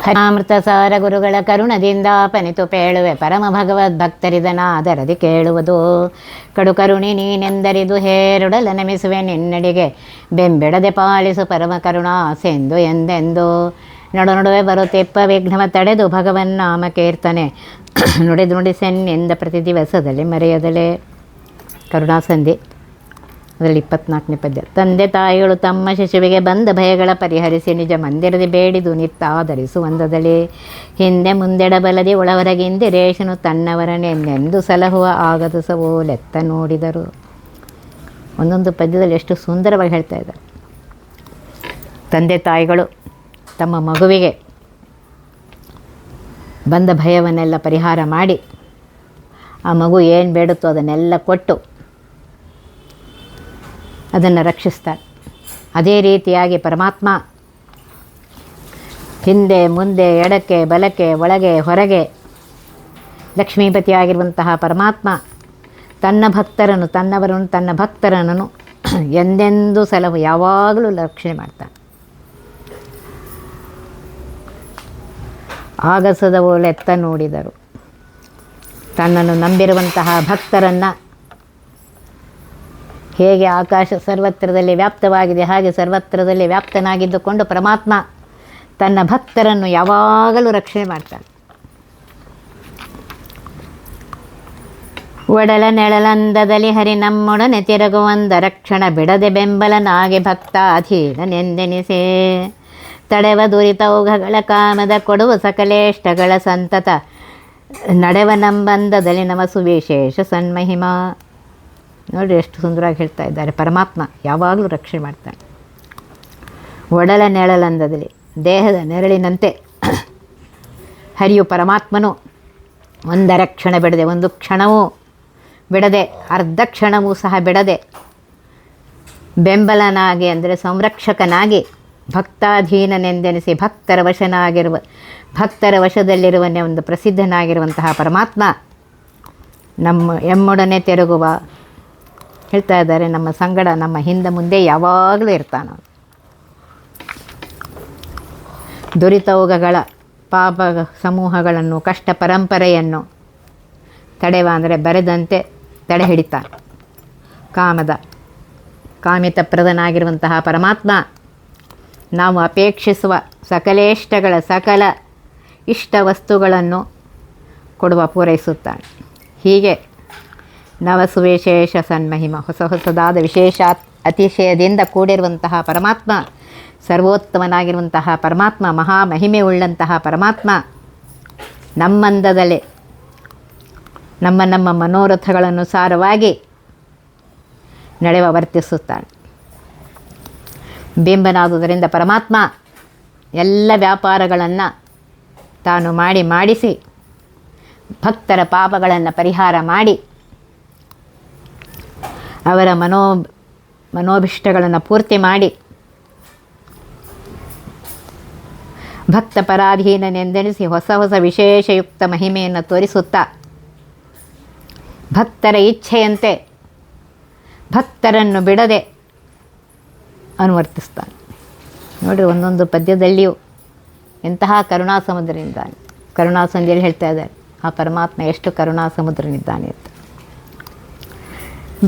ಹರಿನಾಮೃತ ಸಾರ ಗುರುಗಳ ಕರುಣದಿಂದ ಪನಿತು ಪೇಳುವೆ ಪರಮ ಭಗವದ್ಭಕ್ತರಿದನಾದರದಿ ಕೇಳುವುದು. ಕಡು ಕರುಣಿ ನೀನೆಂದರಿದು ಹೇರುಡಲ ನಮಿಸುವೆ ನಿನ್ನಡಿಗೆ ಬೆಂಬೆಡದೆ ಪಾಲಿಸು ಪರಮ ಕರುಣಾಸೆಂದು ಎಂದೆಂದು. ನಡು ನಡುವೆ ಬರುತ್ತಿಪ್ಪ ವಿಘ್ನವ ತಡೆದು ಭಗವನ್ನಾಮ ಕೀರ್ತನೆ ನುಡಿದು ನುಡಿಸೆನ್ನೆಂದ ಪ್ರತಿ ದಿವಸದಲ್ಲಿ ಮರೆಯದಲೇ. ಕರುಣಾಸಂಧಿ ಅದರಲ್ಲಿ 24ನೇ ಪದ್ಯ. ತಂದೆ ತಾಯಿಗಳು ತಮ್ಮ ಶಿಶುವಿಗೆ ಬಂದ ಭಯಗಳ ಪರಿಹರಿಸಿ ನಿಜ ಮಂದಿರದಿ ಬೇಡಿದು ನಿತ್ತಾಧರಿಸುವಂದದಲೇ. ಹಿಂದೆ ಮುಂದೆಡಬಲದಿ ಒಳವರಗಿಂದಿರೇಶನು ತನ್ನವರನೆಂದೆಂದು ಸಲಹುವ ಆಗದು ಸವೋಲೆತ್ತ ನೋಡಿದರು. ಒಂದೊಂದು ಪದ್ಯದಲ್ಲಿ ಎಷ್ಟು ಸುಂದರವಾಗಿ ಹೇಳ್ತಾ ಇದ್ದಾರೆ. ತಂದೆ ತಾಯಿಗಳು ತಮ್ಮ ಮಗುವಿಗೆ ಬಂದ ಭಯವನ್ನೆಲ್ಲ ಪರಿಹಾರ ಮಾಡಿ ಆ ಮಗು ಏನು ಬೇಡುತ್ತೋ ಅದನ್ನೆಲ್ಲ ಕೊಟ್ಟು ಅದನ್ನು ರಕ್ಷಿಸ್ತಾರೆ. ಅದೇ ರೀತಿಯಾಗಿ ಪರಮಾತ್ಮ ಹಿಂದೆ ಮುಂದೆ ಎಡಕ್ಕೆ ಬಲಕ್ಕೆ ಒಳಗೆ ಹೊರಗೆ ಲಕ್ಷ್ಮೀಪತಿಯಾಗಿರುವಂತಹ ಪರಮಾತ್ಮ ತನ್ನ ಭಕ್ತರನ್ನು ತನ್ನ ಭಕ್ತರನ್ನು ಎಂದೆಂದೂ ಸಲಹು ಯಾವಾಗಲೂ ರಕ್ಷಣೆ ಮಾಡ್ತಾನೆ. ಆಗಸದವಳೆತ್ತ ನೋಡಿದರು. ತನ್ನನ್ನು ನಂಬಿರುವಂತಹ ಭಕ್ತರನ್ನು ಹೇಗೆ ಆಕಾಶ ಸರ್ವತ್ರದಲ್ಲಿ ವ್ಯಾಪ್ತವಾಗಿದೆ ಹಾಗೆ ಸರ್ವತ್ರದಲ್ಲಿ ವ್ಯಾಪ್ತನಾಗಿದ್ದುಕೊಂಡು ಪರಮಾತ್ಮ ತನ್ನ ಭಕ್ತರನ್ನು ಯಾವಾಗಲೂ ರಕ್ಷಣೆ ಮಾಡ್ತಾನೆ. ಒಡಲ ನೆಳಲಂದದಲ್ಲಿ ಹರಿ ನಮ್ಮೊಡನೆ ತಿರುಗುವಂದ ರಕ್ಷಣ ಬಿಡದೆ ಬೆಂಬಲನಾಗಿ ಭಕ್ತಾಧೀನನೆಂದೆನಿಸೇ. ತಡೆವ ದುರಿತೌಘಗಳ ಕಾಮದ ಕೊಡುವ ಸಕಲೇಷ್ಟಗಳ ಸಂತತ ನಡೆವ ನಂಬಂದದಲ್ಲಿ ನಮ ಸುವಿಶೇಷ ಸನ್ಮಹಿಮಾ. ನೋಡಿ ಎಷ್ಟು ಸುಂದರವಾಗಿ ಹೇಳ್ತಾ ಇದ್ದಾರೆ. ಪರಮಾತ್ಮ ಯಾವಾಗಲೂ ರಕ್ಷಣೆ ಮಾಡ್ತಾನೆ. ಒಡಲ ನೆರಳಂದದಲ್ಲಿ ದೇಹದ ನೆರಳಿನಂತೆ ಹರಿಯು ಪರಮಾತ್ಮನು ಒಂದರ ಕ್ಷಣ ಬಿಡದೆ, ಒಂದು ಕ್ಷಣವೂ ಬಿಡದೆ, ಅರ್ಧ ಕ್ಷಣವೂ ಸಹ ಬಿಡದೆ ಬೆಂಬಲನಾಗಿ ಅಂದರೆ ಸಂರಕ್ಷಕನಾಗಿ ಭಕ್ತಾಧೀನನೆಂದೆನಿಸಿ ಭಕ್ತರ ವಶದಲ್ಲಿರುವನೇ ಒಂದು ಪ್ರಸಿದ್ಧನಾಗಿರುವಂತಹ ಪರಮಾತ್ಮ ಎಮ್ಮೊಡನೆ ತಿರುಗುವ ಹೇಳ್ತಾ ಇದ್ದಾರೆ. ನಮ್ಮ ಸಂಗಡ ನಮ್ಮ ಹಿಂದೆ ಮುಂದೆ ಯಾವಾಗಲೂ ಇರ್ತಾನೆ. ದುರಿತೌಘಗಳ ಪಾಪ ಸಮೂಹಗಳನ್ನು ಕಷ್ಟ ಪರಂಪರೆಯನ್ನು ತಡೆವ ಅಂದರೆ ಬರೆದಂತೆ ತಡೆ ಹಿಡಿತಾನೆ. ಕಾಮಿತಪ್ರದನಾಗಿರುವಂತಹ ಪರಮಾತ್ಮ ನಾವು ಅಪೇಕ್ಷಿಸುವ ಸಕಲೇಷ್ಟಗಳ ಸಕಲ ಇಷ್ಟ ವಸ್ತುಗಳನ್ನು ಕೊಡುವ ಪೂರೈಸುತ್ತಾನೆ. ಹೀಗೆ ನವಸುವಿಶೇಷ ಸನ್ಮಹಿಮ ಹೊಸದಾದ ವಿಶೇಷ ಅತಿಶಯದಿಂದ ಕೂಡಿರುವಂತಹ ಪರಮಾತ್ಮ, ಸರ್ವೋತ್ತಮನಾಗಿರುವಂತಹ ಪರಮಾತ್ಮ, ಮಹಾಮಹಿಮೆ ಉಳ್ಳಂತಹ ಪರಮಾತ್ಮ ನಮ್ಮಂದದಲ್ಲೇ ನಮ್ಮ ಮನೋರಥಗಳನುಸಾರವಾಗಿ ನಡೆವ ವರ್ತಿಸುತ್ತಾನೆ. ಬಿಂಬನಾದುದರಿಂದ ಪರಮಾತ್ಮ ಎಲ್ಲ ವ್ಯಾಪಾರಗಳನ್ನು ತಾನು ಮಾಡಿಸಿ ಭಕ್ತರ ಪಾಪಗಳನ್ನು ಪರಿಹಾರ ಮಾಡಿ ಅವರ ಮನೋಭಿಷ್ಟಗಳನ್ನು ಪೂರ್ತಿ ಮಾಡಿ ಭಕ್ತ ಪರಾಧೀನನೆಂದೆನಿಸಿ ಹೊಸ ವಿಶೇಷಯುಕ್ತ ಮಹಿಮೆಯನ್ನು ತೋರಿಸುತ್ತಾ ಭಕ್ತರ ಇಚ್ಛೆಯಂತೆ ಭಕ್ತರನ್ನು ಬಿಡದೆ ಅನುವರ್ತಿಸ್ತಾನೆ. ನೋಡಿರಿ, ಒಂದೊಂದು ಪದ್ಯದಲ್ಲಿಯೂ ಎಂತಹ ಕರುಣಾ ಸಮುದ್ರನಿದ್ದಾನೆ. ಕರುಣಾಸಂಧಿಯಲ್ಲಿ ಹೇಳ್ತಾ ಇದ್ದಾರೆ ಆ ಪರಮಾತ್ಮ ಎಷ್ಟು ಕರುಣಾ ಸಮುದ್ರನಿದ್ದಾನೆ ಅಂತ.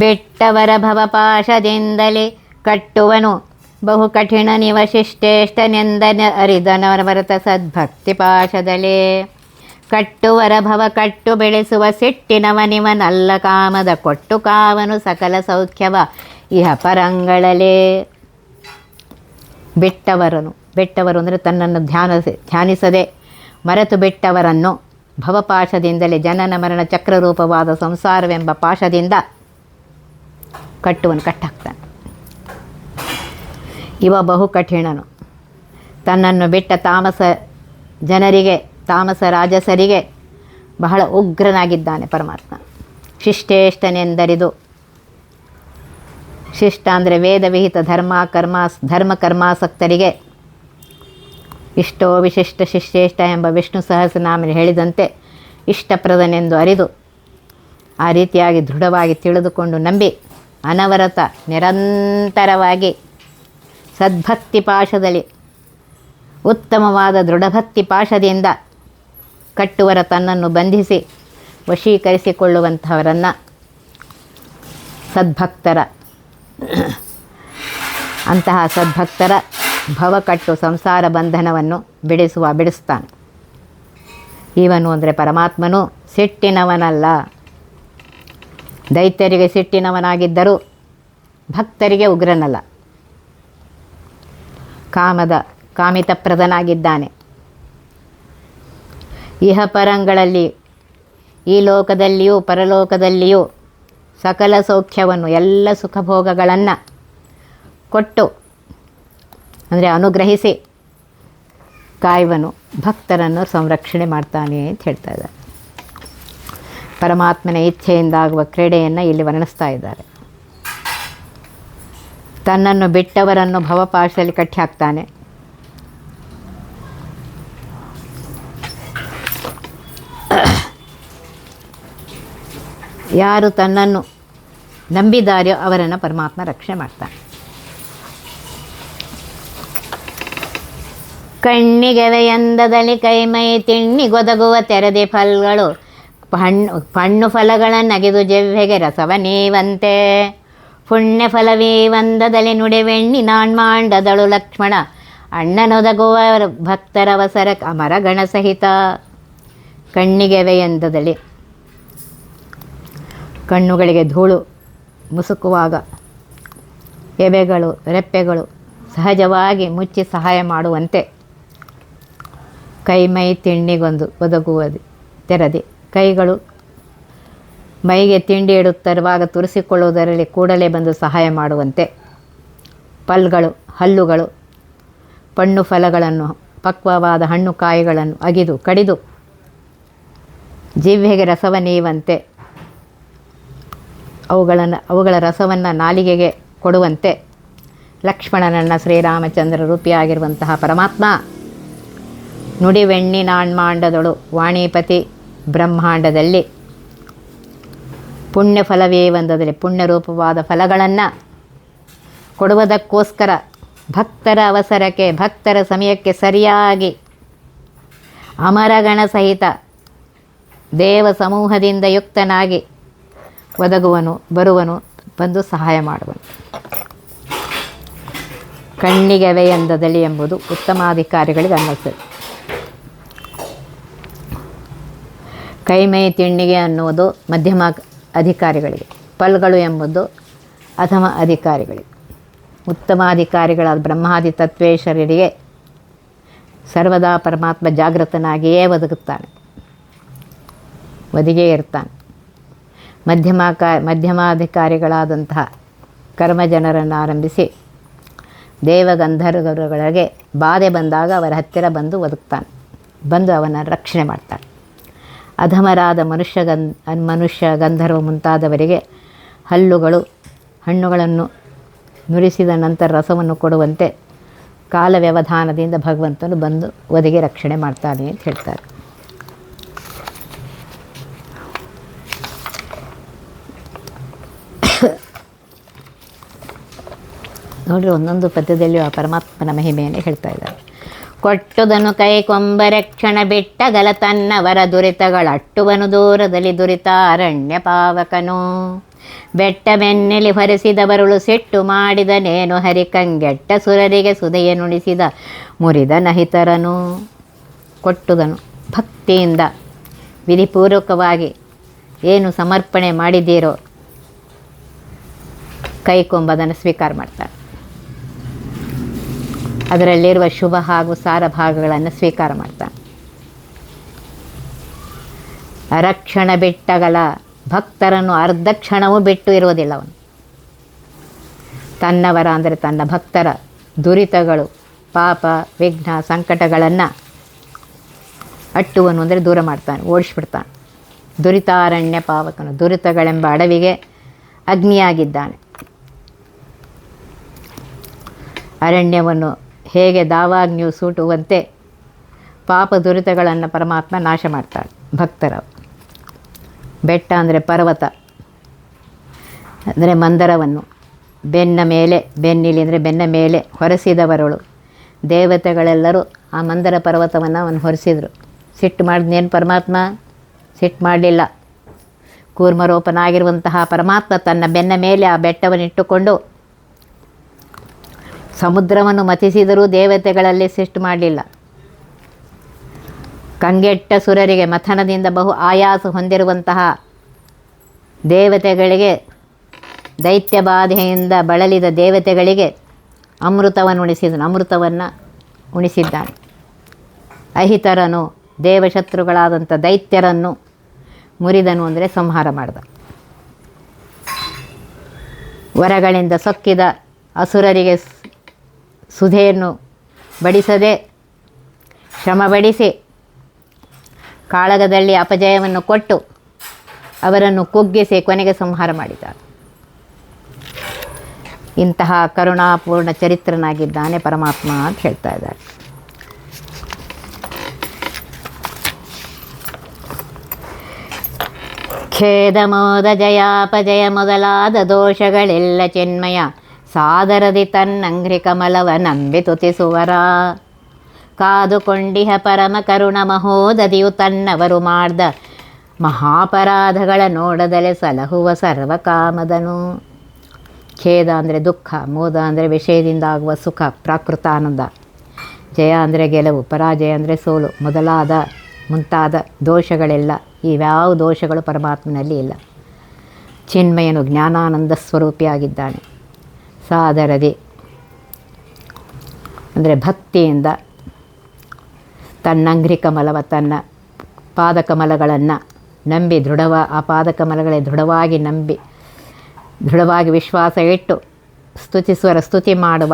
ಬೆಟ್ಟವರ ಭವಪಾಶದಿಂದಲೇ ಕಟ್ಟುವನು ಬಹು ಕಠಿಣ ನಿವಶಿಷ್ಟೇಷ್ಟನೆಂದನ ಅರಿದನವರತ ಸದ್ಭಕ್ತಿ ಪಾಶದಲೇ. ಕಟ್ಟುವರ ಭವ ಕಟ್ಟು ಬೆಳೆಸುವ ಸಿಟ್ಟಿನವನಿವನಲ್ಲ ಕಾಮದ ಕೊಟ್ಟು ಕಾವನು ಸಕಲ ಸೌಖ್ಯವ ಇಹ ಪರಂಗಳಲೇ. ಬೆಟ್ಟವರು ಅಂದರೆ ತನ್ನನ್ನು ಧ್ಯಾನಿಸದೆ ಮರೆತು ಬಿಟ್ಟವರನ್ನು ಭವಪಾಶದಿಂದಲೇ ಜನನ ಮರಣ ಚಕ್ರರೂಪವಾದ ಸಂಸಾರವೆಂಬ ಪಾಶದಿಂದ ಕಟ್ಟಾಕ್ತಾನೆ. ಇವ ಬಹು ಕಠಿಣನು. ತನ್ನನ್ನು ಬಿಟ್ಟ ತಾಮಸ ರಾಜಸರಿಗೆ ಬಹಳ ಉಗ್ರನಾಗಿದ್ದಾನೆ ಪರಮಾತ್ಮ. ಶಿಷ್ಟೇಷ್ಟನೆಂದರಿದು, ಶಿಷ್ಟ ಅಂದರೆ ವೇದವಿಹಿತ ಧರ್ಮ ಕರ್ಮಾಸಕ್ತರಿಗೆ ಇಷ್ಟೋ ವಿಶಿಷ್ಟ ಶಿಷ್ಟೇಷ್ಟ ಎಂಬ ವಿಷ್ಣು ಸಹಸ್ರನಾಮ ಹೇಳಿದಂತೆ ಇಷ್ಟಪ್ರದನೆಂದು ಅರಿದು ಆ ರೀತಿಯಾಗಿ ದೃಢವಾಗಿ ತಿಳಿದುಕೊಂಡು ನಂಬಿ ಅನವರತ ನಿರಂತರವಾಗಿ ಸದ್ಭಕ್ತಿ ಪಾಶದಲ್ಲಿ ಉತ್ತಮವಾದ ದೃಢಭಕ್ತಿ ಪಾಶದಿಂದ ಕಟ್ಟುವರ ತನ್ನನ್ನು ಬಂಧಿಸಿ ವಶೀಕರಿಸಿಕೊಳ್ಳುವಂಥವರನ್ನು ಸದ್ಭಕ್ತರ ಅಂತಹ ಸದ್ಭಕ್ತರ ಭವಕಟ್ಟು ಸಂಸಾರ ಬಂಧನವನ್ನು ಬಿಡಿಸ್ತಾನೆ. ಇವನು ಅಂದರೆ ಪರಮಾತ್ಮನು ಸಿಟ್ಟಿನವನಲ್ಲ. ದೈತ್ಯರಿಗೆ ಸಿಟ್ಟಿನವನಾಗಿದ್ದರೂ ಭಕ್ತರಿಗೆ ಉಗ್ರನಲ್ಲ. ಕಾಮಿತಪ್ರದನಾಗಿದ್ದಾನೆ. ಇಹಪರಂಗಳಲ್ಲಿ ಈ ಲೋಕದಲ್ಲಿಯೂ ಪರಲೋಕದಲ್ಲಿಯೂ ಸಕಲ ಸೌಖ್ಯವನ್ನು ಎಲ್ಲ ಸುಖಭೋಗಗಳನ್ನು ಕೊಟ್ಟು ಅಂದರೆ ಅನುಗ್ರಹಿಸಿ ಕಾಯುವನು, ಭಕ್ತರನ್ನು ಸಂರಕ್ಷಣೆ ಮಾಡ್ತಾನೆ ಅಂತ ಹೇಳ್ತಾ ಇದ್ದಾರೆ. ಪರಮಾತ್ಮನ ಇಚ್ಛೆಯಿಂದಾಗುವ ಕ್ರೀಡೆಯನ್ನು ಇಲ್ಲಿ ವರ್ಣಿಸ್ತಾ ಇದ್ದಾರೆ. ತನ್ನನ್ನು ಬಿಟ್ಟವರನ್ನು ಭವಪಾಶದಲ್ಲಿ ಕಟ್ಟಿ ಹಾಕ್ತಾನೆ. ಯಾರು ತನ್ನನ್ನು ನಂಬಿದಾರೆಯೋ ಅವರನ್ನು ಪರಮಾತ್ಮ ರಕ್ಷಣೆ ಮಾಡ್ತಾನೆ. ಕಣ್ಣಿಗೆವೆಯಂದದಲ್ಲಿ ಕೈಮೈ ತಿಣ್ಣಿಗೊದಗುವ ತೆರೆದೆ ಫಲಗಳು ಪಣ್ಣು ಫಲಗಳನ್ನಗೆದು ಜವ್ವೆಗೆ ರಸವ ನೀವಂತೆ ಪುಣ್ಯ ಫಲವೀವಂದದಲ್ಲಿ ನುಡಿವೆಣ್ಣಿ ನಾಣ್ಮಾಂಡದಳು ಲಕ್ಷ್ಮಣ ಅಣ್ಣನೊದಗುವ ಭಕ್ತರವಸರ ಅಮರಗಣ ಸಹಿತ. ಕಣ್ಣಿಗೆವೆಯಂದದಲ್ಲಿ ಕಣ್ಣುಗಳಿಗೆ ಧೂಳು ಮುಸುಕುವಾಗ ಎಬೆಗಳು ರೆಪ್ಪೆಗಳು ಸಹಜವಾಗಿ ಮುಚ್ಚಿ ಸಹಾಯ ಮಾಡುವಂತೆ ಕೈಮೈ ತಿಂಡಿಗೊಂದು ಒದಗುವುದು ತೆರದಿ ಕೈಗಳು ಮೈಗೆ ತಿಂಡಿ ಇಡುತ್ತಿರುವಾಗ ತುರಿಸಿಕೊಳ್ಳುವುದರಲ್ಲಿ ಕೂಡಲೇ ಬಂದು ಸಹಾಯ ಮಾಡುವಂತೆ ಹಲ್ಲುಗಳು ಪಣ್ಣು ಫಲಗಳನ್ನು ಪಕ್ವವಾದ ಹಣ್ಣು ಕಾಯಿಗಳನ್ನು ಅಗಿದು ಕಡಿದು ಜಿಹ್ವೆಗೆ ರಸವ ನೀವಂತೆ ಅವುಗಳ ರಸವನ್ನು ನಾಲಿಗೆಗೆ ಕೊಡುವಂತೆ ಲಕ್ಷ್ಮಣನನ್ನ ಶ್ರೀರಾಮಚಂದ್ರ ರೂಪಿಯಾಗಿರುವಂತಹ ಪರಮಾತ್ಮ ನುಡಿವೆಣ್ಣಿ ನಾಣ್ಮಾಂಡದಳು ವಾಣಿಪತಿ ಬ್ರಹ್ಮಾಂಡದಲ್ಲಿ ಪುಣ್ಯ ಫಲವೇವಂದದಲ್ಲಿ ಪುಣ್ಯರೂಪವಾದ ಫಲಗಳನ್ನು ಕೊಡುವುದಕ್ಕೋಸ್ಕರ ಭಕ್ತರ ಅವಸರಕ್ಕೆ ಭಕ್ತರ ಸಮಯಕ್ಕೆ ಸರಿಯಾಗಿ ಅಮರಗಣ ಸಹಿತ ದೇವ ಸಮೂಹದಿಂದ ಯುಕ್ತನಾಗಿ ಒದಗುವನು ಬರುವನು ಬಂದು ಸಹಾಯ ಮಾಡುವನು. ಕಣ್ಣಿಗೆವೆಯಂದದಲ್ಲಿ ಎಂಬುದು ಉತ್ತಮಾಧಿಕಾರಿಗಳಿಗೆ ಅನ್ನಿಸ್ತದೆ. ಕೈಮೈ ತಿಣ್ಣಿಗೆ ಅನ್ನುವುದು ಮಧ್ಯಮ ಅಧಿಕಾರಿಗಳಿಗೆ, ಫಲ್ಗಳು ಎಂಬುದು ಅಧಮ ಅಧಿಕಾರಿಗಳಿಗೆ. ಉತ್ತಮಾಧಿಕಾರಿಗಳಾದ ಬ್ರಹ್ಮಾದಿ ತತ್ವೇಶ್ವರರಿಗೆ ಸರ್ವದಾ ಪರಮಾತ್ಮ ಜಾಗೃತನಾಗಿಯೇ ಒದಗೇ ಇರ್ತಾನೆ. ಮಧ್ಯಮಾಧಿಕಾರಿಗಳಾದಂತಹ ಕರ್ಮಜನರನ್ನು ಆರಂಭಿಸಿ ದೇವಗಂಧರ್ವಗಳಿಗೆ ಬಾಧೆ ಬಂದಾಗ ಅವರ ಹತ್ತಿರ ಬಂದು ಬಂದು ಅವನ ರಕ್ಷಣೆ ಮಾಡ್ತಾನೆ. ಅಧಮರಾದ ಮನುಷ್ಯ ಗಂಧರ್ವ ಮುಂತಾದವರಿಗೆ ಹಣ್ಣುಗಳನ್ನು ನುರಿಸಿದ ನಂತರ ರಸವನ್ನು ಕೊಡುವಂತೆ ಕಾಲ ವ್ಯವಧಾನದಿಂದ ಭಗವಂತನು ಬಂದು ಒದಗಿ ರಕ್ಷಣೆ ಮಾಡ್ತಾನೆ ಅಂತ ಹೇಳ್ತಾರೆ. ನೋಡ್ರಿ, ಒಂದೊಂದು ಪದ್ಯದಲ್ಲಿ ಆ ಪರಮಾತ್ಮನ ಮಹಿಮೆಯನ್ನು ಹೇಳ್ತಾ ಇದ್ದಾರೆ. ಕೊಟ್ಟುದನು ಕೈ ಕೊಂಬರಕ್ಷಣ ಬಿಟ್ಟಗಲ ತನ್ನವರ ದುರಿತಗಳಟ್ಟುವನು ದೂರದಲ್ಲಿ ದುರಿತಾರಣ್ಯ ಪಾವಕನು ಬೆಟ್ಟ ಬೆನ್ನೆಲಿ ಹೊರಿಸಿದವರುಳು ಸಿಟ್ಟು ಮಾಡಿದನೇನು ಹರಿಕಂಗೆಟ್ಟ ಸುರರಿಗೆ ಸುದೆಯ ನುಡಿಸಿದ ಮುರಿದ ನಹಿತರನು. ಕೊಟ್ಟುದನು ಭಕ್ತಿಯಿಂದ ವಿಧಿಪೂರ್ವಕವಾಗಿ ಏನು ಸಮರ್ಪಣೆ ಮಾಡಿದ್ದೀರೋ ಕೈಕೊಂಬದನ್ನು ಸ್ವೀಕಾರ ಮಾಡ್ತಾರೆ. ಅದರಲ್ಲಿರುವ ಶುಭ ಹಾಗೂ ಸಾರ ಭಾಗಗಳನ್ನು ಸ್ವೀಕಾರ ಮಾಡ್ತಾನೆ. ಅರಕ್ಷಣ ಬಿಟ್ಟಗಲ ಭಕ್ತರನ್ನು ಅರ್ಧ ಕ್ಷಣವೂ ಬಿಟ್ಟು ಇರುವುದಿಲ್ಲ ಅವನು. ತನ್ನವರ ಅಂದರೆ ತನ್ನ ಭಕ್ತರ ದುರಿತಗಳು, ಪಾಪ, ವಿಘ್ನ, ಸಂಕಟಗಳನ್ನು ಅಟ್ಟುವನು ಅಂದರೆ ದೂರ ಮಾಡ್ತಾನೆ, ಓಡಿಸ್ಬಿಡ್ತಾನೆ. ದುರಿತಾರಣ್ಯ ಪಾವಕನು, ದುರಿತಗಳೆಂಬ ಅಡವಿಗೆ ಅಗ್ನಿಯಾಗಿದ್ದಾನೆ. ಅರಣ್ಯವನ್ನು ಹೇಗೆ ದಾವಾಗ್ನಿಯು ಸೂಟುವಂತೆ ಪಾಪ ದುರಿತಗಳನ್ನು ಪರಮಾತ್ಮ ನಾಶ ಮಾಡ್ತಾಳೆ ಭಕ್ತರ. ಬೆಟ್ಟ ಅಂದರೆ ಪರ್ವತ ಅಂದರೆ ಮಂದರವನ್ನು ಬೆನ್ನಿಲಿ ಅಂದರೆ ಬೆನ್ನ ಮೇಲೆ ಹೊರಸಿದವರಳು ದೇವತೆಗಳೆಲ್ಲರೂ ಆ ಮಂದರ ಪರ್ವತವನ್ನು ಅವನು ಹೊರಿಸಿದರು. ಸಿಟ್ಟು ಮಾಡಿದ್ನೇನು ಪರಮಾತ್ಮ? ಸಿಟ್ಟು ಮಾಡಲಿಲ್ಲ. ಕೂರ್ಮರೂಪನಾಗಿರುವಂತಹ ಪರಮಾತ್ಮ ತನ್ನ ಬೆನ್ನ ಮೇಲೆ ಆ ಬೆಟ್ಟವನ್ನಿಟ್ಟುಕೊಂಡು ಸಮುದ್ರವನ್ನು ಮಥಿಸಿದರೂ ದೇವತೆಗಳಲ್ಲಿ ಸಿಟ್ಟು ಮಾಡಲಿಲ್ಲ. ಕಂಗೆಟ್ಟ ಸುರರಿಗೆ ಮಥನದಿಂದ ಬಹು ಆಯಾಸ ಹೊಂದಿರುವಂತಹ ದೇವತೆಗಳಿಗೆ, ದೈತ್ಯ ಬಾಧೆಯಿಂದ ಬಳಲಿದ ದೇವತೆಗಳಿಗೆ ಅಮೃತವನ್ನು ಉಣಿಸಿದ್ದಾನೆ. ಅಹಿತರನು, ದೇವಶತ್ರುಗಳಾದಂಥ ದೈತ್ಯರನ್ನು ಮುರಿದನು ಅಂದರೆ ಸಂಹಾರ ಮಾಡಿದ. ವರಗಳಿಂದ ಸೊಕ್ಕಿದ ಅಸುರರಿಗೆ ಸುಧೆಯನ್ನು ಬಡಿಸದೆ ಶ್ರಮಪಡಿಸಿ ಕಾಳಗದಲ್ಲಿ ಅಪಜಯವನ್ನು ಕೊಟ್ಟು ಅವರನ್ನು ಕುಗ್ಗಿಸಿ ಕೊನೆಗೆ ಸಂಹಾರ ಮಾಡಿದ್ದಾರೆ. ಇಂತಹ ಕರುಣಾಪೂರ್ಣ ಚರಿತ್ರನಾಗಿದ್ದಾನೆ ಪರಮಾತ್ಮ ಅಂತ ಹೇಳ್ತಾ ಇದ್ದಾರೆ. ಖೇದ ಮೋದ ಜಯಾಪಜಯ ಮೊದಲಾದ ದೋಷಗಳೆಲ್ಲ ಚಿನ್ಮಯ ಸಾದರದಿ ತನ್ನಂಘ್ರಿ ಕಮಲವ ನಂಬಿ ತುತಿಸುವರ. ಕಾದುಕೊಂಡಿಹ ಪರಮ ಕರುಣ ಮಹೋದದಿಯು ತನ್ನವರು ಮಾಡ್ದ ಮಹಾಪರಾಧಗಳ ನೋಡದಲೆ ಸಲಹುವ ಸರ್ವಕಾಮದನು. ಖೇದ ಅಂದರೆ ದುಃಖ, ಮೋದ ಅಂದರೆ ವಿಷಯದಿಂದ ಆಗುವ ಸುಖ, ಪ್ರಾಕೃತ ಆನಂದ. ಜಯ ಅಂದರೆ ಗೆಲುವು, ಪರಾಜಯ ಅಂದರೆ ಸೋಲು, ಮುಂತಾದ ದೋಷಗಳೆಲ್ಲ, ಇವ್ಯಾವ ದೋಷಗಳು ಪರಮಾತ್ಮನಲ್ಲಿ ಇಲ್ಲ. ಚಿನ್ಮಯನು ಜ್ಞಾನಾನಂದ ಸ್ವರೂಪಿಯಾಗಿದ್ದಾನೆ. ಸಾದರದಿ ಅಂದರೆ ಭಕ್ತಿಯಿಂದ ತನ್ನಂಘ್ರಿ ಕಮಲವ, ತನ್ನ ಪಾದಕಮಲಗಳನ್ನು ನಂಬಿ ಆ ಪಾದಕಮಲಗಳೇ ದೃಢವಾಗಿ ವಿಶ್ವಾಸ ಇಟ್ಟು ಸ್ತುತಿ ಮಾಡುವ,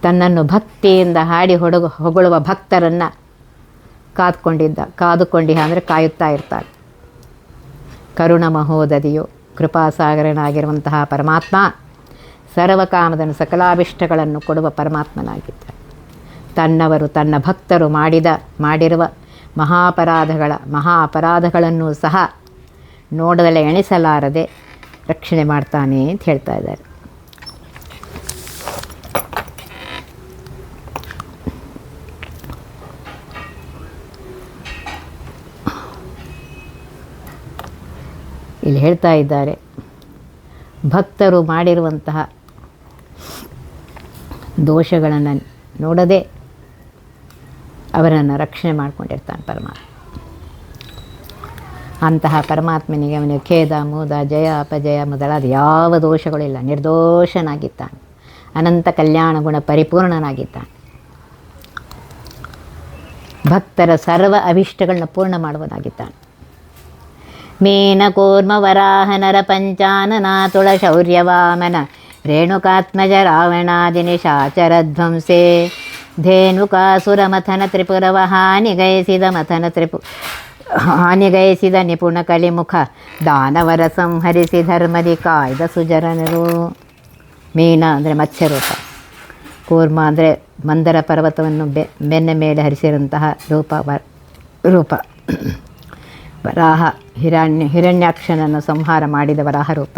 ತನ್ನನ್ನು ಭಕ್ತಿಯಿಂದ ಹಾಡಿ ಹೊಗಳುವ ಭಕ್ತರನ್ನು ಕಾದುಕೊಂಡಿಹ ಅಂದರೆ ಕಾಯುತ್ತಾ ಇರ್ತಾರೆ. ಕರುಣ ಮಹೋದದಿಯು ಕೃಪಾಸಾಗರನಾಗಿರುವಂತಹ ಪರಮಾತ್ಮ ಸರ್ವಕಾಮದನು, ಸಕಲಾಭಿಷ್ಟಗಳನ್ನು ಕೊಡುವ ಪರಮಾತ್ಮನಾಗಿದ್ದಾನೆ. ತನ್ನ ಭಕ್ತರು ಮಾಡಿರುವ ಮಹಾ ಅಪರಾಧಗಳನ್ನು ಸಹ ನೋಡದಲ್ಲೇ ಎಣಿಸಲಾರದೆ ರಕ್ಷಣೆ ಮಾಡ್ತಾನೆ ಅಂತ ಹೇಳ್ತಾ ಇದ್ದಾರೆ. ಇಲ್ಲಿ ಹೇಳ್ತಾ ಇದ್ದಾರೆ, ಭಕ್ತರು ಮಾಡಿರುವಂತಹ ದೋಷಗಳನ್ನು ನೋಡದೆ ಅವರನ್ನು ರಕ್ಷಣೆ ಮಾಡಿಕೊಂಡಿರ್ತಾನೆ ಪರಮಾತ್ಮ. ಅಂತಹ ಪರಮಾತ್ಮನಿಗೆ ಅವನಿಗೆ ಖೇದ, ಮೋದ, ಜಯ, ಅಪಜಯ ಮೊದಲಾದ ಯಾವ ದೋಷಗಳಿಲ್ಲ. ನಿರ್ದೋಷನಾಗಿದ್ದಾನೆ. ಅನಂತ ಕಲ್ಯಾಣ ಗುಣ ಪರಿಪೂರ್ಣನಾಗಿದ್ದಾನೆ. ಭಕ್ತರ ಸರ್ವ ಅಭಿಷ್ಟಗಳನ್ನ ಪೂರ್ಣ ಮಾಡುವನಾಗಿದ್ದಾನೆ. ಮೀನ ಕೂರ್ಮ ವರಾಹ ನರ ಪಂಚಾನನ ತುಳ ಶೌರ್ಯವಾಮನ ರೇಣುಕಾತ್ಮಜ ರಾವಣಾದಿ ನಿಶಾಚರಧ್ವಂಸೆ ಧೇನುಕಾಸುರ ಮಥನ ತ್ರಿಪುರವ ಹಾನಿಗೈಸಿದ ನಿಪುಣ ಕಲಿಮುಖ ದಾನವರ ಸಂಹರಿಸಿ ಧರ್ಮದಿ ಕಾಯ್ದ ಸುಜರನರು. ಮೀನ ಅಂದರೆ ಮತ್ಸ್ಯರೂಪ, ಕೂರ್ಮ ಅಂದರೆ ಮಂದರ ಪರ್ವತವನ್ನು ಬೆನ್ನ ಮೇಲೆ ಹರಿಸಿರುವಂತಹ ರೂಪ. ವರಾಹ ಹಿರಣ್ಯಾಕ್ಷನನ್ನು ಸಂಹಾರ ಮಾಡಿದ ವರಾಹ ರೂಪ.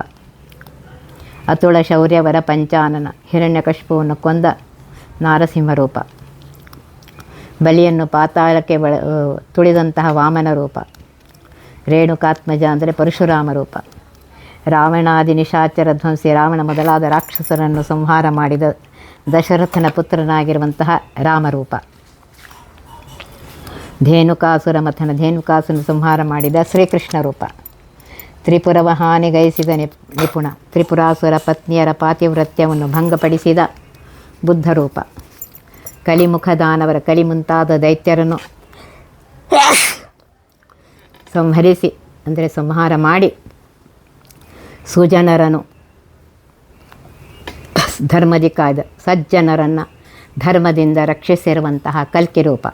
ಅತುಳ ಶೌರ್ಯವರ ಪಂಚಾನನ ಹಿರಣ್ಯಕಶಿಪುವನ್ನು ಕೊಂದ ನಾರಸಿಂಹ ರೂಪ. ಬಲಿಯನ್ನು ಪಾತಾಳಕ್ಕೆ ತುಳಿದಂತಹ ವಾಮನ ರೂಪ. ರೇಣುಕಾತ್ಮಜ ಅಂದರೆ ಪರಶುರಾಮ ರೂಪ. ರಾವಣಾದಿ ನಿಶಾಚರ ಧ್ವಂಸಿ, ರಾವಣ ಮೊದಲಾದ ರಾಕ್ಷಸರನ್ನು ಸಂಹಾರ ಮಾಡಿದ ದಶರಥನ ಪುತ್ರನಾಗಿರುವಂತಹ ರಾಮರೂಪ. ಧೇನುಕಾಸುರನ ಸಂಹಾರ ಮಾಡಿದ ಶ್ರೀಕೃಷ್ಣ ರೂಪ. ತ್ರಿಪುರವ ಹಾನಿಗೈಸಿದ ನಿಪುಣ, ತ್ರಿಪುರಾಸುರ ಪತ್ನಿಯರ ಪಾತಿವ್ರತ್ಯವನ್ನು ಭಂಗಪಡಿಸಿದ ಬುದ್ಧ ರೂಪ. ಕಲಿಮುಖ ದಾನವರ, ಕಲಿ ಮುಂತಾದ ದೈತ್ಯರನ್ನು ಸಂಹರಿಸಿ ಅಂದರೆ ಸಂಹಾರ ಮಾಡಿ ಸುಜನರನು ಧರ್ಮದಿ ಕಾಯ್ದ ಸಜ್ಜನರನ್ನು ಧರ್ಮದಿಂದ ರಕ್ಷಿಸಿರುವಂತಹ ಕಲ್ಕಿ ರೂಪ.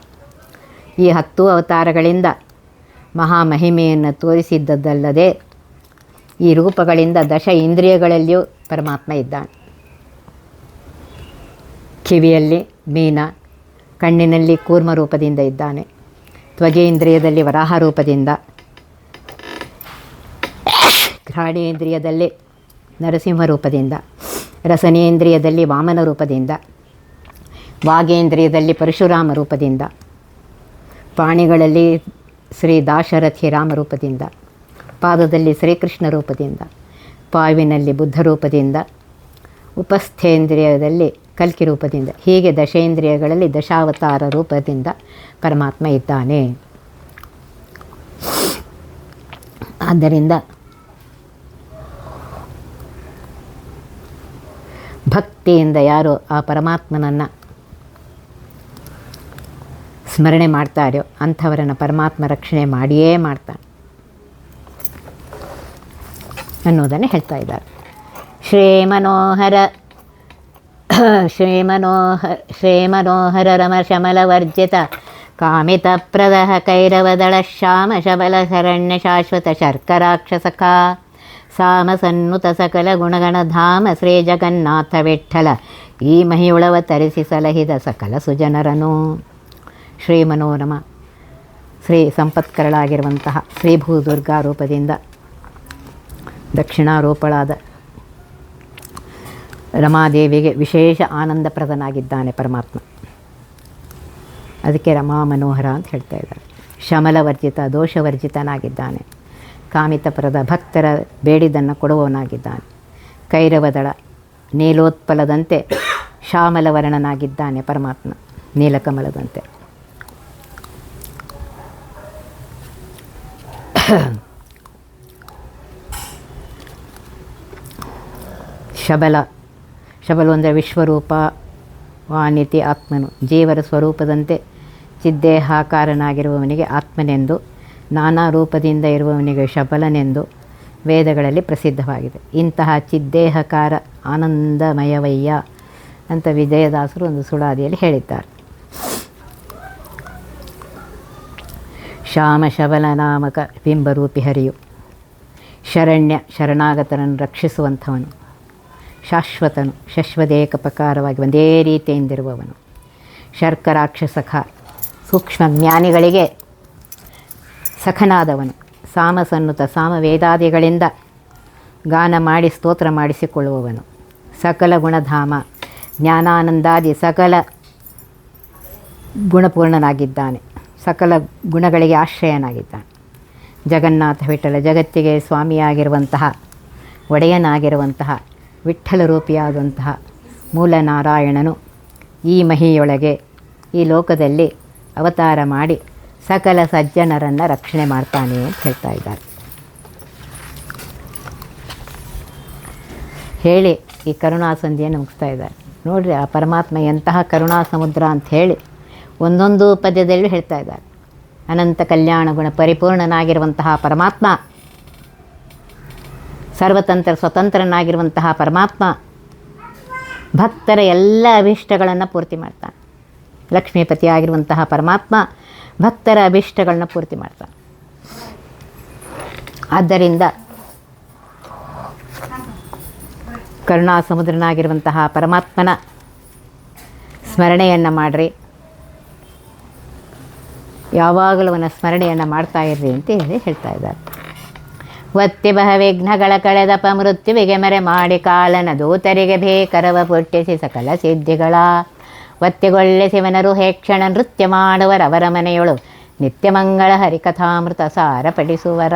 ಈ 10 ಅವತಾರಗಳಿಂದ ಮಹಾಮಹಿಮೆಯನ್ನು ತೋರಿಸಿದ್ದಲ್ಲದೆ ಈ ರೂಪಗಳಿಂದ ದಶ ಇಂದ್ರಿಯಗಳಲ್ಲಿಯೂ ಪರಮಾತ್ಮ ಇದ್ದಾನೆ. ಕಿವಿಯಲ್ಲಿ ಮೀನ, ಕಣ್ಣಿನಲ್ಲಿ ಕೂರ್ಮ ರೂಪದಿಂದ ಇದ್ದಾನೆ. ತ್ವಜೇಂದ್ರಿಯದಲ್ಲಿ ವರಾಹ ರೂಪದಿಂದ, ಘ್ರಾಣೇಂದ್ರಿಯದಲ್ಲಿ ನರಸಿಂಹ ರೂಪದಿಂದ, ರಸನೇಂದ್ರಿಯದಲ್ಲಿ ವಾಮನ ರೂಪದಿಂದ, ವಾಗೇಂದ್ರಿಯದಲ್ಲಿ ಪರಶುರಾಮ ರೂಪದಿಂದ, ಪಾಣಿಗಳಲ್ಲಿ ಶ್ರೀ ದಾಶರಥಿ ರಾಮ ರೂಪದಿಂದ, ಪಾದದಲ್ಲಿ ಶ್ರೀಕೃಷ್ಣ ರೂಪದಿಂದ, ಪಾವಿನಲ್ಲಿ ಬುದ್ಧ ರೂಪದಿಂದ, ಉಪಸ್ಥೇಂದ್ರಿಯದಲ್ಲಿ ಕಲ್ಕಿ ರೂಪದಿಂದ, ಹೀಗೆ ದಶೇಂದ್ರಿಯಗಳಲ್ಲಿ ದಶಾವತಾರ ರೂಪದಿಂದ ಪರಮಾತ್ಮ ಇದ್ದಾನೆ. ಆದ್ದರಿಂದ ಭಕ್ತಿಯಿಂದ ಯಾರು ಆ ಪರಮಾತ್ಮನನ್ನು ಸ್ಮರಣೆ ಮಾಡ್ತಾರೋ ಅಂಥವರನ್ನು ಪರಮಾತ್ಮ ರಕ್ಷಣೆ ಮಾಡಿಯೇ ಮಾಡ್ತಾನೆ ಅನ್ನೋದನ್ನು ಹೇಳ್ತಾ ಇದ್ದಾರೆ. ಶ್ರೀಮನೋಹರ ರಮ ಶಮಲವರ್ಜಿತ ಕಾಮಿತಪ್ರದ ಕೈರವದಳ ಶ್ಯಾಮ ಶಬಲ ಶರಣ್ಯ ಶಾಶ್ವತ ಶರ್ಕರಾಕ್ಷಸಖ ಸಾಮಸನ್ನುತ ಸಕಲ ಗುಣಗಣಧಾಮ ಶ್ರೀ ಜಗನ್ನಾಥ ವಿಠ್ಠಲ ಈ ಮಹಿಯುಳವ ತರಿಸಿ ಸಲಹಿದ ಸಕಲ ಸುಜನರನು. ಶ್ರೀ ಮನೋರಮ ಶ್ರೀ ಸಂಪತ್ಕರಳಾಗಿರುವಂತಹ ಶ್ರೀ ಭೂದುರ್ಗಾ ರೂಪದಿಂದ ದಕ್ಷಿಣಾರೋಪಳಾದ ರಮಾದೇವಿಗೆ ವಿಶೇಷ ಆನಂದಪ್ರದನಾಗಿದ್ದಾನೆ ಪರಮಾತ್ಮ. ಅದಕ್ಕೆ ರಮಾ ಮನೋಹರ ಅಂತ ಹೇಳ್ತಾ ಇದ್ದಾರೆ. ಶಮಲವರ್ಜಿತ ದೋಷವರ್ಜಿತನಾಗಿದ್ದಾನೆ. ಕಾಮಿತಪರದ ಭಕ್ತರ ಬೇಡಿದ್ದನ್ನು ಕೊಡುವವನಾಗಿದ್ದಾನೆ. ಕೈರವದಳ ನೀಲೋತ್ಪಲದಂತೆ ಶ್ಯಾಮಲವರ್ಣನಾಗಿದ್ದಾನೆ ಪರಮಾತ್ಮ, ನೀಲಕಮಲದಂತೆ. ಶಬಲು ಅಂದರೆ ವಿಶ್ವರೂಪ ವಾನಿತಿ ಆತ್ಮನು, ಜೀವರ ಸ್ವರೂಪದಂತೆ ಚಿದ್ದೇಹಾಕಾರನಾಗಿರುವವನಿಗೆ ಆತ್ಮನೆಂದು, ನಾನಾ ರೂಪದಿಂದ ಇರುವವನಿಗೆ ಶಬಲನೆಂದು ವೇದಗಳಲ್ಲಿ ಪ್ರಸಿದ್ಧವಾಗಿದೆ. ಇಂತಹ ಚಿದ್ದೇಹಕಾರ ಆನಂದಮಯವಯ್ಯ ಅಂತ ವಿಜಯದಾಸರು ಒಂದು ಸುಳಾದಿಯಲ್ಲಿ ಹೇಳಿದ್ದಾರೆ. ಶ್ಯಾಮ ಶಬಲ ನಾಮಕ ಬಿಂಬರೂಪಿ ಹರಿಯು, ಶರಣ್ಯ ಶರಣಾಗತರನ್ನು ರಕ್ಷಿಸುವಂಥವನು, ಶಾಶ್ವತನು ಶಶ್ವದೇಕ ಪ್ರಕಾರವಾಗಿ ಒಂದೇ ರೀತಿಯಿಂದಿರುವವನು, ಶರ್ಕರಾಕ್ಷಸಖ ಸೂಕ್ಷ್ಮ ಜ್ಞಾನಿಗಳಿಗೆ ಸಖನಾದವನು, ಸಾಮಸನ್ನುತ ಸಾಮವೇದಾದಿಗಳಿಂದ ಗಾನ ಮಾಡಿ ಸ್ತೋತ್ರ ಮಾಡಿಸಿಕೊಳ್ಳುವವನು, ಸಕಲ ಗುಣಧಾಮ ಜ್ಞಾನಾನಂದಾದಿ ಸಕಲ ಗುಣಪೂರ್ಣನಾಗಿದ್ದಾನೆ, ಸಕಲ ಗುಣಗಳಿಗೆ ಆಶ್ರಯನಾಗಿದ್ದಾನೆ. ಜಗನ್ನಾಥ ವಿಠಲ ಜಗತ್ತಿಗೆ ಸ್ವಾಮಿಯಾಗಿರುವಂತಹ ಒಡೆಯನಾಗಿರುವಂತಹ ವಿಠ್ಠಲ ರೂಪಿಯಾದಂತಹ ಮೂಲನಾರಾಯಣನು ಈ ಮಹಿಯೊಳಗೆ ಈ ಲೋಕದಲ್ಲಿ ಅವತಾರ ಮಾಡಿ ಸಕಲ ಸಜ್ಜನರನ್ನು ರಕ್ಷಣೆ ಮಾಡ್ತಾನೆ ಅಂತ ಹೇಳ್ತಾ ಇದ್ದಾರೆ. ಹೇಳಿ ಈ ಕರುಣಾಸಂಧಿಯನ್ನು ಮುಗಿಸ್ತಾ ಇದ್ದಾರೆ. ನೋಡಿರಿ ಆ ಪರಮಾತ್ಮ ಎಂತಹ ಕರುಣಾ ಸಮುದ್ರ ಅಂತ ಹೇಳಿ ಒಂದೊಂದು ಪದ್ಯದಲ್ಲೂ ಹೇಳ್ತಾ ಇದ್ದಾರೆ. ಅನಂತ ಕಲ್ಯಾಣ ಗುಣ ಪರಿಪೂರ್ಣನಾಗಿರುವಂತಹ ಪರಮಾತ್ಮ, ಸರ್ವತಂತ್ರ ಸ್ವತಂತ್ರನಾಗಿರುವಂತಹ ಪರಮಾತ್ಮ ಭಕ್ತರ ಎಲ್ಲ ಅಭೀಷ್ಟಗಳನ್ನು ಪೂರ್ತಿ ಮಾಡ್ತಾನೆ. ಲಕ್ಷ್ಮೀಪತಿಯಾಗಿರುವಂತಹ ಪರಮಾತ್ಮ ಭಕ್ತರ ಅಭೀಷ್ಟಗಳನ್ನ ಪೂರ್ತಿ ಮಾಡ್ತಾನೆ. ಆದ್ದರಿಂದ ಕರುಣಾ ಸಮುದ್ರನಾಗಿರುವಂತಹ ಪರಮಾತ್ಮನ ಸ್ಮರಣೆಯನ್ನು ಮಾಡಿರಿ, ಯಾವಾಗಲೂ ಅವನ ಸ್ಮರಣೆಯನ್ನು ಮಾಡ್ತಾ ಇರ್ರಿ ಅಂತ ಹೇಳಿ ಹೇಳ್ತಾ ಇದ್ದಾರೆ. ಒತ್ತಿ ಬಹ ವಿಘ್ನಗಳ ಕಳೆದಪ ಮೃತ್ಯುವಿಗೆ ಮರೆ ಮಾಡಿ ಕಾಲನ ದೂತರಿಗೆ ಬೇಕರವ ಪುಟ್ಟಿಸಿ ಸಕಲ ಸಿದ್ಧಿಗಳ ಒತ್ತಿಗೊಳ್ಳಿಸಿವನರು ಹೇಕ್ಷಣ ನೃತ್ಯ ಮಾಡುವರವರ ಮನೆಯೊಳು ನಿತ್ಯ ಮಂಗಳ ಹರಿಕಥಾಮೃತ ಸಾರ ಪಡಿಸುವರ.